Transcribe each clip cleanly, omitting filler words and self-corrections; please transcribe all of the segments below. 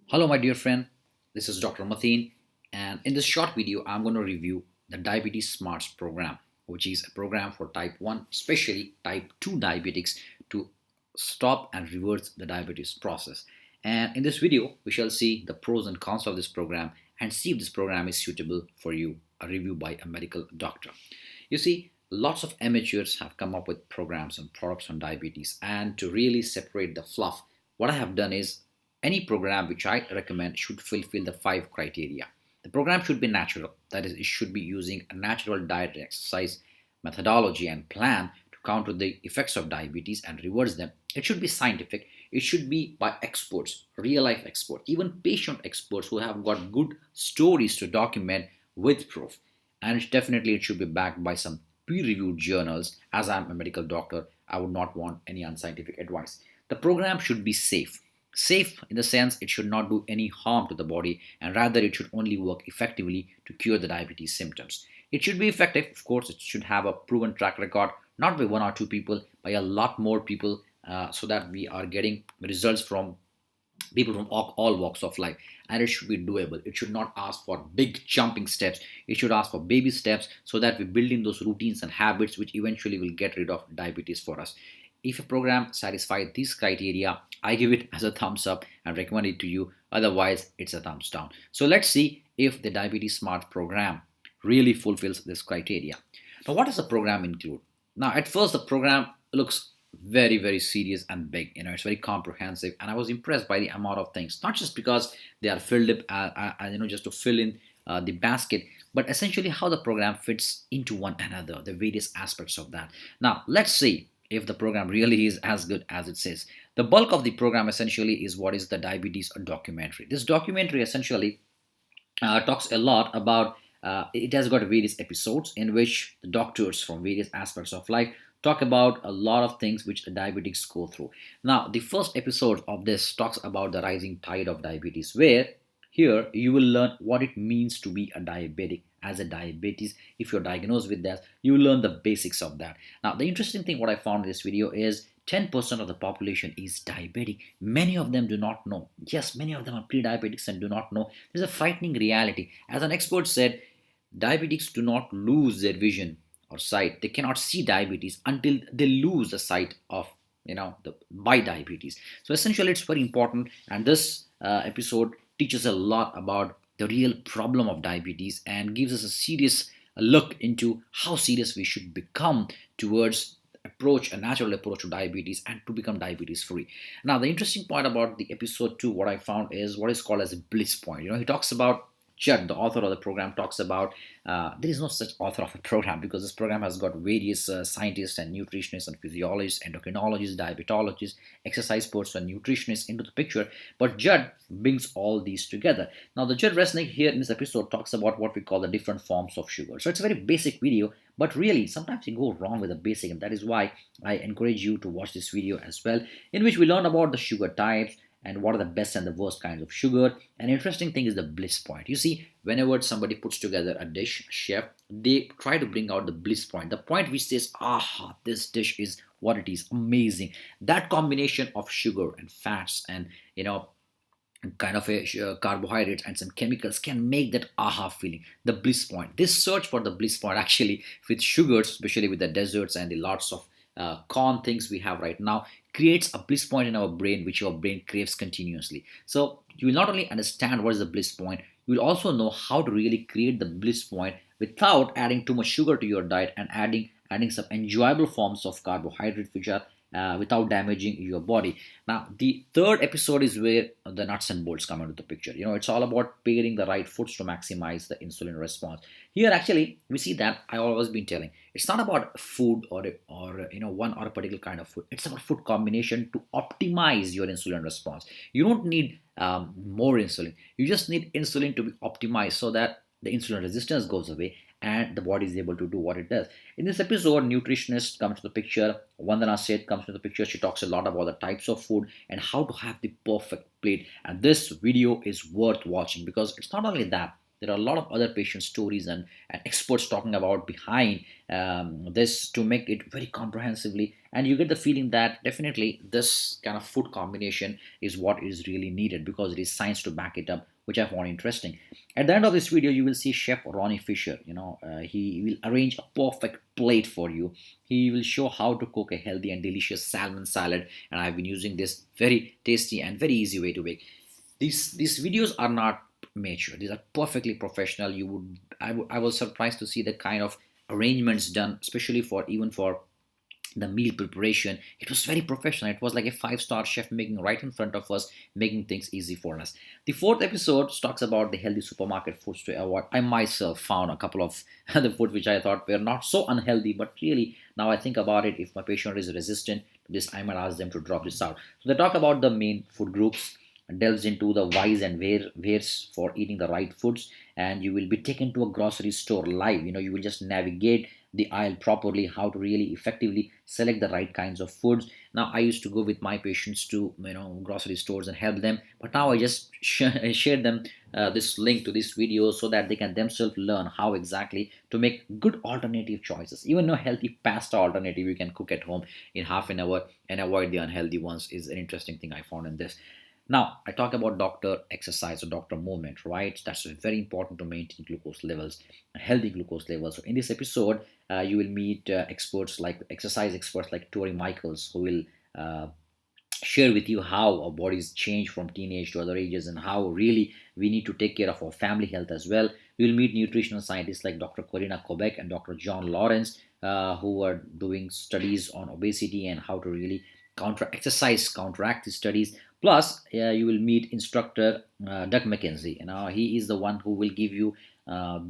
Hello, my dear friend. This is Dr. Mateen, and in this short video, I'm going to review the Diabetes Smarts program, which is a program for type 1, especially type 2 diabetics, to stop and reverse the diabetes process. And in this video, we shall see the pros and cons of this program and see if this program is suitable for you, a review by a medical doctor. You see, lots of amateurs have come up with programs and products on diabetes, and to really separate the fluff, what I have done is any program which I recommend should fulfill the five criteria. The program should be natural, that is, it should be using a natural diet and exercise methodology and plan to counter the effects of diabetes and reverse them. It should be scientific, it should be by experts, real life experts, even patient experts who have got good stories to document with proof. And definitely it should be backed by some peer reviewed journals. As I'm a medical doctor, I would not want any unscientific advice. The program should be safe. Safe in the sense it should not do any harm to the body, and rather it should only work effectively to cure the diabetes symptoms. It should be effective, of course, it should have a proven track record, not by one or two people, by a lot more people, so that we are getting results from people from all walks of life. And it should be doable. It should not ask for big jumping steps. It should ask for baby steps so that we build in those routines and habits which eventually will get rid of diabetes for us. If a program satisfies these criteria, I give it as a thumbs up and recommend it to you. Otherwise, it's a thumbs down. So let's see if the Diabetes Smart program really fulfills this criteria. Now, what does the program include? Now, at first, the program looks very serious and big. It's very comprehensive, and I was impressed by the amount of things. Not just because they are filled up, just to fill in the basket, but essentially how the program fits into one another, the various aspects of that. Now, let's see if the program really is as good as it says. The bulk of the program essentially is what is the diabetes documentary. This documentary essentially talks a lot about, it has got various episodes in which the doctors from various aspects of life talk about a lot of things which the diabetics go through. Now, the first episode of this talks about the rising tide of diabetes, where here you will learn what it means to be a diabetic. As a diabetes, if you're diagnosed with that, you will learn the basics of that. Now, the interesting thing what I found in this video is 10% of the population is diabetic. Many of them do not know. Yes, many of them are pre-diabetics and do not know. There's a frightening reality. As an expert said, diabetics do not lose their vision or sight. They cannot see diabetes until they lose the sight of by diabetes. So essentially, it's very important, and this episode teaches a lot about the real problem of diabetes and gives us a serious look into how serious we should become towards a natural approach to diabetes and to become diabetes free. Now, the interesting point about the episode 2, what I found is what is called as a bliss point. He talks about, Judd, the author of the program, talks about, there is no such author of a program, because this program has got various scientists and nutritionists and physiologists, endocrinologists, diabetologists, exercise sports and nutritionists into the picture. But Judd brings all these together. Now, the Judd Resnick here in this episode talks about what we call the different forms of sugar. So it's a very basic video, but really sometimes you go wrong with the basic, and that is why I encourage you to watch this video as well, in which we learn about the sugar types and what are the best and the worst kinds of sugar. An interesting thing is the bliss point. You see, whenever somebody puts together a dish, a chef, they try to bring out the bliss point, the point which says, aha, this dish is what it is, amazing. That combination of sugar and fats and kind of carbohydrates and some chemicals can make that aha feeling, the bliss point. This search for the bliss point, actually, with sugars, especially with the desserts and the lots of corn things we have right now, creates a bliss point in our brain which your brain craves continuously. So you will not only understand what is the bliss point, you will also know how to really create the bliss point without adding too much sugar to your diet and adding some enjoyable forms of carbohydrates which are without damaging your body. Now, the third episode is where the nuts and bolts come into the picture. It's all about pairing the right foods to maximize the insulin response. Here, actually, we see that I always been telling, it's not about food or one or a particular kind of food. It's about food combination to optimize your insulin response. You don't need more insulin. You just need insulin to be optimized so that the insulin resistance goes away and the body is able to do what it does. In this episode, nutritionist comes to the picture. Vandana Seth comes to the picture. She talks a lot about the types of food and how to have the perfect plate. And this video is worth watching because it's not only that. There are a lot of other patient stories and experts talking about behind this to make it very comprehensively, and you get the feeling that definitely this kind of food combination is what is really needed because it is science to back it up, which I found interesting. At the end of this video, you will see Chef Ronnie Fisher. He will arrange a perfect plate for you. He will show how to cook a healthy and delicious salmon salad, and I've been using this very tasty and very easy way to make. These videos are not mature. These are perfectly professional. I was surprised to see the kind of arrangements done, especially for even for the meal preparation. It was very professional. It was like a five-star chef making right in front of us, making things easy for us. The fourth episode talks about the healthy supermarket foods to avoid. I myself found a couple of the food which I thought were not so unhealthy, but really now I think about it, if my patient is resistant to this, I might ask them to drop this out. So they talk about the main food groups, delves into the whys and wheres for eating the right foods, and you will be taken to a grocery store live. You will just navigate the aisle properly, how to really effectively select the right kinds of foods. Now I used to go with my patients to grocery stores and help them, but now I just share them this link to this video so that they can themselves learn how exactly to make good alternative choices. Even a healthy pasta alternative you can cook at home in half an hour and avoid the unhealthy ones is an interesting thing I found in this. Now, I talk about doctor exercise or doctor movement, right? That's very important to maintain glucose levels, healthy glucose levels. So, in this episode, you will meet experts like exercise experts like Tori Michaels, who will uh, share with you how our bodies change from teenage to other ages and how really we need to take care of our family health as well. You'll meet nutritional scientists like Dr. Corina Kobek and Dr. John Lawrence, who are doing studies on obesity and how to really counteract these studies. Plus, you will meet instructor Doug McKenzie. He is the one who will give you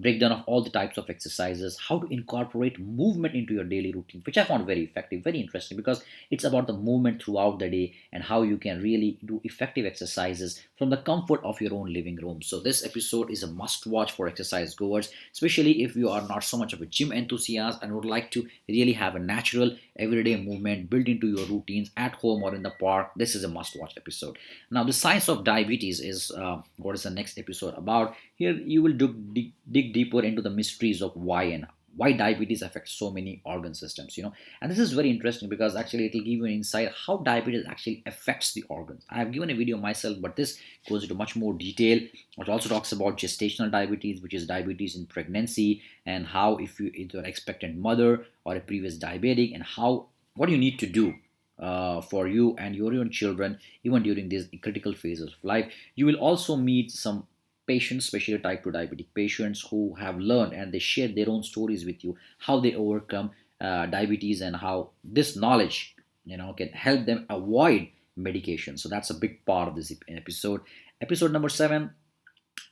breakdown of all the types of exercises, how to incorporate movement into your daily routine, which I found very effective, very interesting, because it's about the movement throughout the day and how you can really do effective exercises from the comfort of your own living room. So this episode is a must watch for exercise goers, especially if you are not so much of a gym enthusiast and would like to really have a natural everyday movement built into your routines at home or in the park. This is a must watch episode. Now the science of diabetes is what is the next episode about. Here you will dig deeper into the mysteries of why diabetes affects so many organ systems. And this is very interesting because actually it will give you an insight how diabetes actually affects the organs. I have given a video myself, but this goes into much more detail. It also talks about gestational diabetes, which is diabetes in pregnancy, and how if you're an expectant mother or a previous diabetic, and how what you need to do for you and your own children even during these critical phases of life. You will also meet some patients, especially type 2 diabetic patients, who have learned and they share their own stories with you, how they overcome diabetes and how this knowledge can help them avoid medication. So that's a big part of this episode. Episode number 7,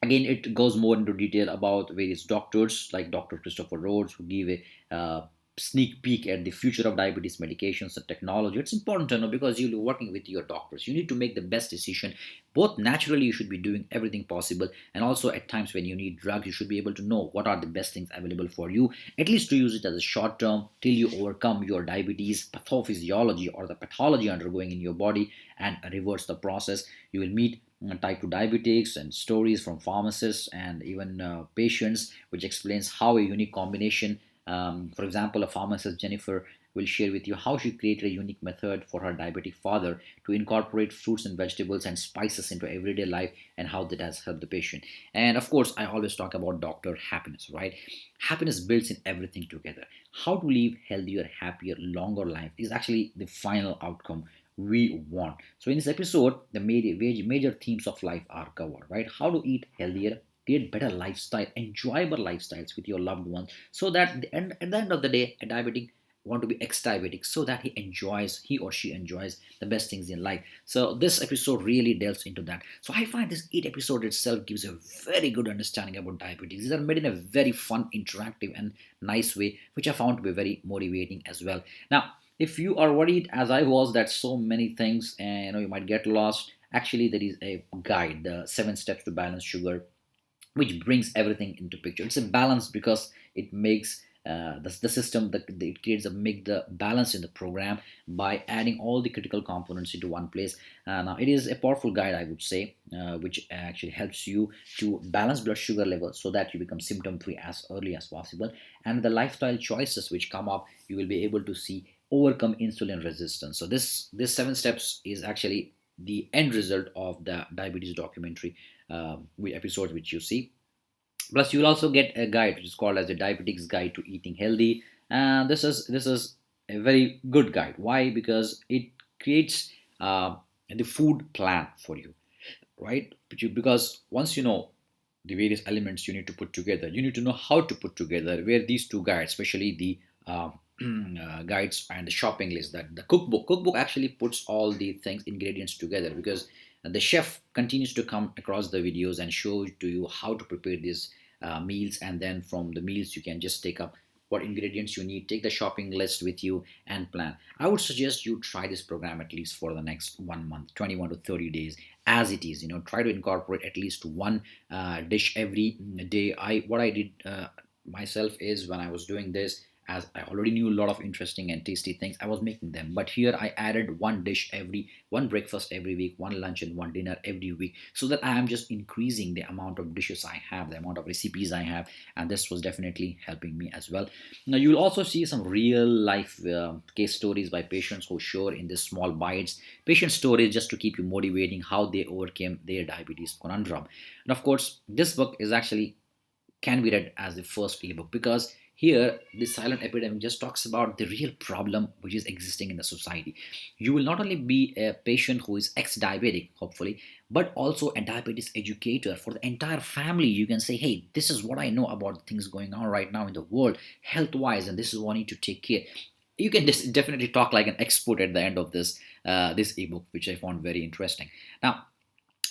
again it goes more into detail about various doctors like Dr. Christopher Rhodes, who give a sneak peek at the future of diabetes medications and technology. It's important to know because you'll be working with your doctors. You need to make the best decision. Both naturally, you should be doing everything possible, and also at times when you need drugs, you should be able to know what are the best things available for you, at least to use it as a short term till you overcome your diabetes pathophysiology or the pathology undergoing in your body and reverse the process. You will meet type 2 diabetics and stories from pharmacists and even patients, which explains how a unique combination. For example, a pharmacist, Jennifer, will share with you how she created a unique method for her diabetic father to incorporate fruits and vegetables and spices into everyday life and how that has helped the patient. And of course, I always talk about doctor happiness, right? Happiness builds in everything together. How to live healthier, happier, longer life is actually the final outcome we want. So in this episode, the major themes of life are covered, right? How to eat healthier, create better lifestyle, enjoyable lifestyles with your loved ones, so that at the end of the day, a diabetic want to be ex-diabetic so that he or she enjoys the best things in life. So this episode really delves into that. So I find this 8 episode itself gives a very good understanding about diabetes. These are made in a very fun, interactive and nice way, which I found to be very motivating as well. Now if you are worried as I was that so many things and you might get lost, actually there is a guide, the 7 steps to balance sugar, which brings everything into picture. It's a balance because it makes the system that it creates a make the balance in the program by adding all the critical components into one place. Now it is a powerful guide, I would say, which actually helps you to balance blood sugar level so that you become symptom free as early as possible. And the lifestyle choices which come up, you will be able to see overcome insulin resistance. So this 7 steps is actually the end result of the diabetes documentary episodes which you see. Plus, you will also get a guide which is called as the Diabetics Guide to Eating Healthy, and this is a very good guide. Why? Because it creates the food plan for you, right? Because once you know the various elements you need to put together, you need to know how to put together. Where these two guides, especially the guides and the shopping list, that the cookbook actually puts all the things ingredients together, because the chef continues to come across the videos and show to you how to prepare these meals, and then from the meals you can just take up what ingredients you need, take the shopping list with you and plan. I would suggest you try this program at least for the next 1 month, 21 to 30 days, as it is. Try to incorporate at least one dish every day. I did myself is, when I was doing this, as I already knew a lot of interesting and tasty things, I was making them. But here I added one breakfast every week, one lunch and one dinner every week, so that I am just increasing the amount of dishes I have, the amount of recipes I have, and this was definitely helping me as well. Now you'll also see some real life case stories by patients who share in this small bites. Patient stories just to keep you motivating how they overcame their diabetes conundrum. And of course, this book is actually can be read as the first ebook, because here the silent epidemic just talks about the real problem which is existing in the society. You will not only be a patient who is ex-diabetic, hopefully, but also a diabetes educator for the entire family. You can say, hey, this is what I know about things going on right now in the world health wise, and this is what I need to take care. You can definitely talk like an expert at the end of this ebook, which I found very interesting. Now,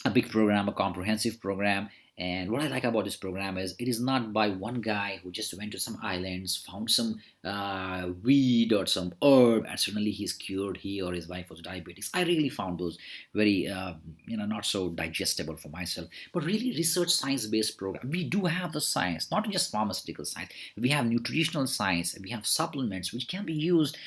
a big program, a comprehensive program. And what I like about this program is it is not by one guy who just went to some islands, found some weed or some herb, and suddenly he's cured. He or his wife was diabetes. I really found those very, not so digestible for myself. But really, research science-based program. We do have the science, not just pharmaceutical science. We have nutritional science. We have supplements which can be used,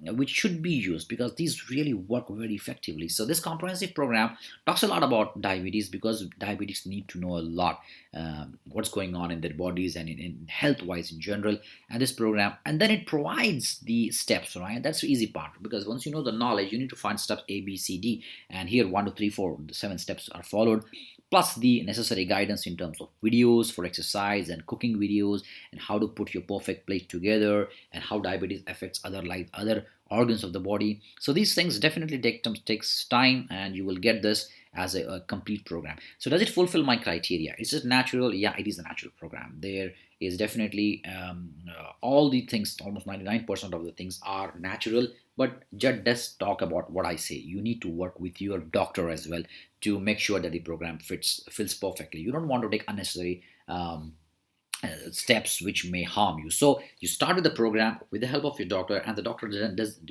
which should be used, because these really work very effectively. So this comprehensive program talks a lot about diabetes, because diabetics need to know a lot what's going on in their bodies and in health wise in general. And this program, and then it provides the steps, right? That's the easy part, because once you know the knowledge, you need to find steps A, B, C, D, and here 1 2 3 4 the 7 steps are followed, plus the necessary guidance in terms of videos for exercise and cooking videos, and how to put your perfect plate together, and how diabetes affects other organs of the body. So these things definitely takes time, and you will get this as a complete program. So does it fulfill my criteria? Is it natural? Yeah, it is a natural program. There is definitely all the things, almost 99% of the things are natural. But Judd does talk about what I say. You need to work with your doctor as well to make sure that the program fits perfectly. You don't want to take unnecessary steps which may harm you. So you start with the program with the help of your doctor, and the doctor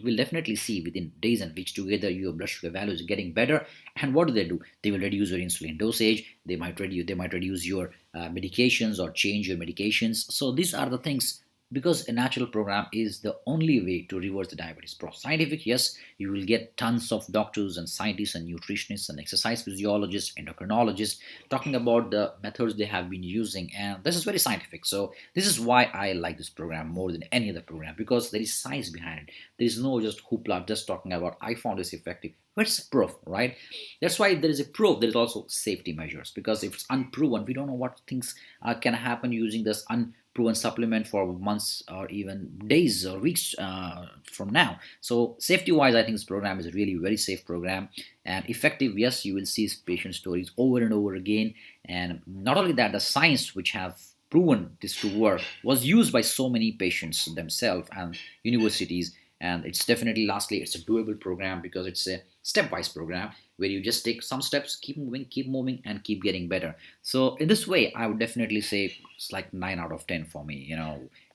will definitely see within days and weeks together your blood sugar value is getting better. And what do? They will reduce your insulin dosage. They might reduce your medications or change your medications. So these are the things, because a natural program is the only way to reverse the diabetes process. Scientific, yes, you will get tons of doctors and scientists and nutritionists and exercise physiologists, endocrinologists talking about the methods they have been using, and this is very scientific. So this is why I like this program more than any other program, because there is science behind it. There is no just hoopla just talking about I found this effective. Where's the proof, right? That's why there is a proof. There is also safety measures, because if it's unproven, we don't know what things can happen using this unproven supplement for months or even days or weeks from now. So safety wise, I think this program is a really very safe program and effective. Yes, you will see patient stories over and over again, and not only that, the science which have proven this to work was used by so many patients themselves and universities. And it's definitely, lastly, it's a doable program, because it's a stepwise program where you just take some steps, keep moving, and keep getting better. So in this way, I would definitely say it's like 9 out of 10 for me.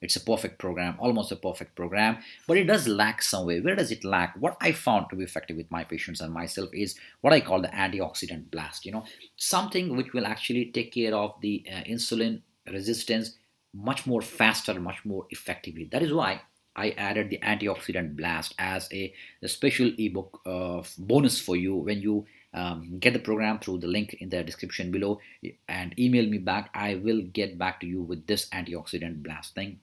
It's a perfect program, almost a perfect program, but it does lack some way. Where does it lack? What I found to be effective with my patients and myself is what I call the antioxidant blast. Something which will actually take care of the insulin resistance much more faster, much more effectively. That is why I added the antioxidant blast as a special ebook bonus for you when you get the program through the link in the description below and email me back. I will get back to you with this antioxidant blast thing,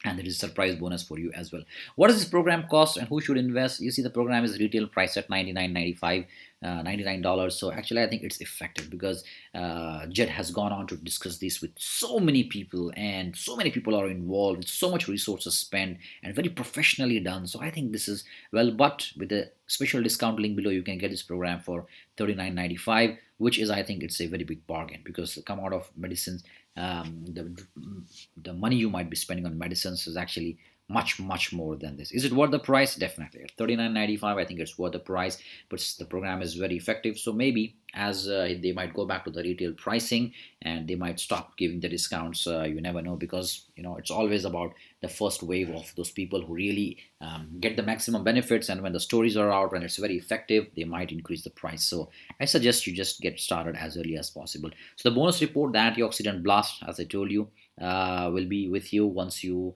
and there is a surprise bonus for you as well. What does this program cost and who should invest? You see, the program is retail price at $99.95, $99. So actually I think it's effective because Judd has gone on to discuss this with so many people, and so many people are involved with so much resources spent and very professionally done. So I think this is well, but with the special discount link below you can get this program for $39.95, which is, I think it's a very big bargain, because come out of medicines, the money you might be spending on medicines is actually much more than this. Is it worth the price? Definitely. At $39.95, I think it's worth the price, but the program is very effective. So maybe as they might go back to the retail pricing and they might stop giving the discounts. You never know, because it's always about the first wave of those people who really get the maximum benefits, and when the stories are out, when it's very effective, they might increase the price. So I suggest you just get started as early as possible. So the bonus report, the antioxidant blast, as I told you, will be with you once you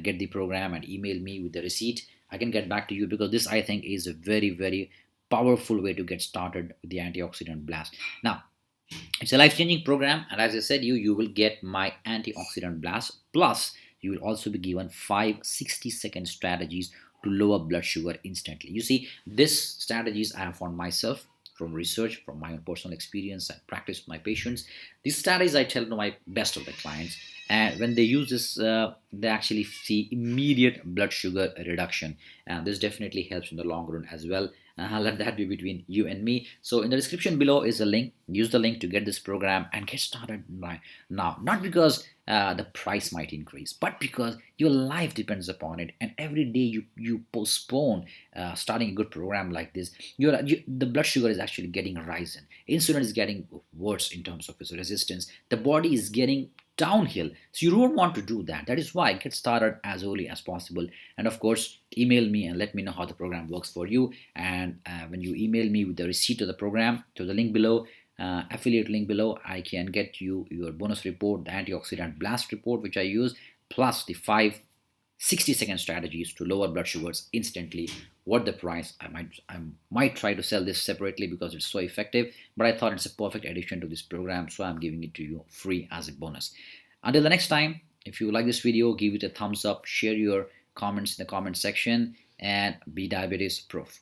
get the program and email me with the receipt. I can get back to you, because this, I think, is a very powerful way to get started with the antioxidant blast. Now, it's a life-changing program, and as I said, you will get my antioxidant blast, plus you will also be given 5 60-second strategies to lower blood sugar instantly. You see, these strategies I have found myself from research, from my own personal experience and practice with my patients. These strategies I tell to my best of the clients, and when they use this, they actually see immediate blood sugar reduction, and this definitely helps in the long run as well. Let that be between you and me. So in the description below is a link. Use the link to get this program and get started right now. Not because the price might increase, but because your life depends upon it. And every day you postpone starting a good program like this, the blood sugar is actually getting risen. Insulin is getting worse in terms of its resistance. The body is getting downhill. So you don't want to do that. That is why get started as early as possible. And of course, email me and let me know how the program works for you. And when you email me with the receipt of the program to the link below, affiliate link below, I can get you your bonus report, the antioxidant blast report, which I use, plus the 5 60-second strategies to lower blood sugars instantly. What the price? I might try to sell this separately because it's so effective, but I thought it's a perfect addition to this program, so I'm giving it to you free as a bonus. Until the next time, if you like this video, give it a thumbs up, share your comments in the comment section, and be diabetes proof.